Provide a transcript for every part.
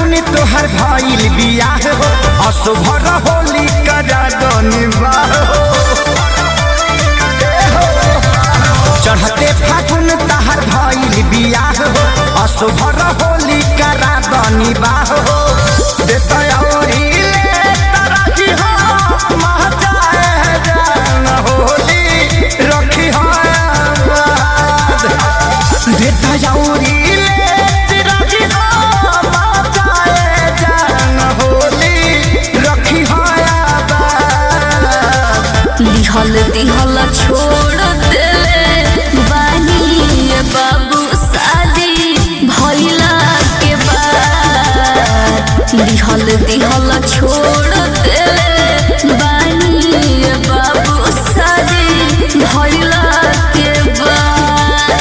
फागुन तोहर भइल बियाह हो असुभर होली करा दनिबा हो चढ़ते फागुन तोहर भइल बियाह हो असुभर होली करा दनिबा हो देता औरी ले तरही हो महजाए जान होली रखी हो आबाद देता औरी दिहल छोड़ देले बानी बाबू शादी भइला के बाद दिहल छोड़ देले बानी बाबू शादी भइला के बाद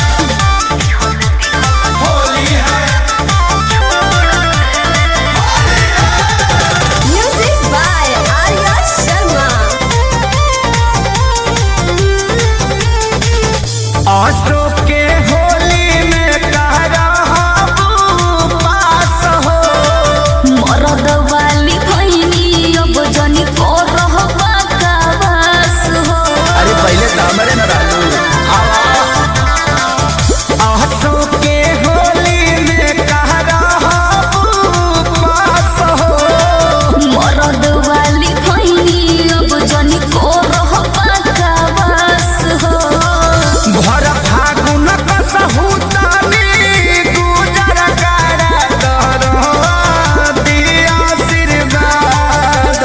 म्यूजिक बाय आर्या शर्मा। अशोक के होली में पास हो मरद वाली भैनी अब जनी को रहबा कावास हो। अरे पहले तो हमारे न रहलू अशोक के होली में पास हो मरद वाली भैनी अब जनी को रहबा कावास हो। भर फागुन कसहुतानी गुजर करा दरो दिया आशीर्वाद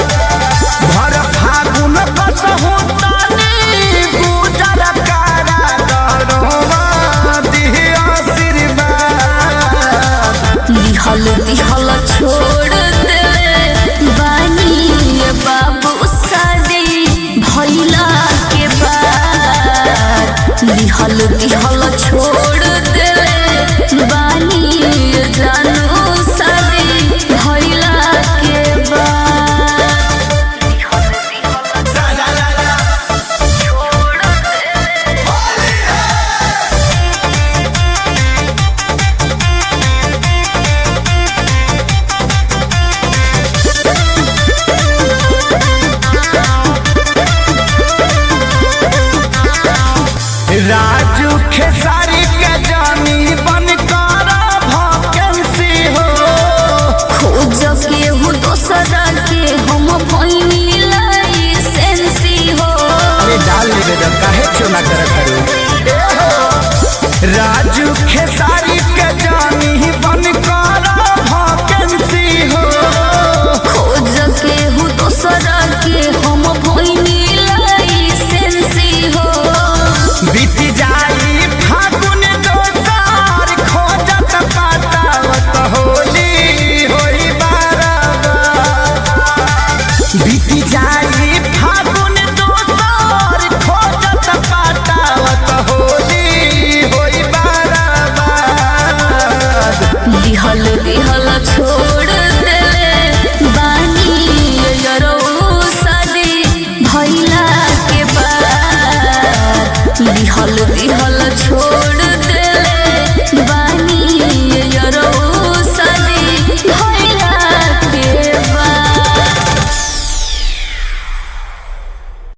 भर फागुन कसहुतानी गुजर करा दरो दिया आशीर्वाद दिहल छोड़ देले बानी बाबू शादी भइला के बाद दिहल छोड़ देले बानी जानू शादी भइला के बाद छोड़ देले राजू खेसारी के जानी बन कर भकेंसी हो खोज के हूँ दोसरा के हम भइनी लाइसेंसी हो। अरे डाल ले काहे चुना कर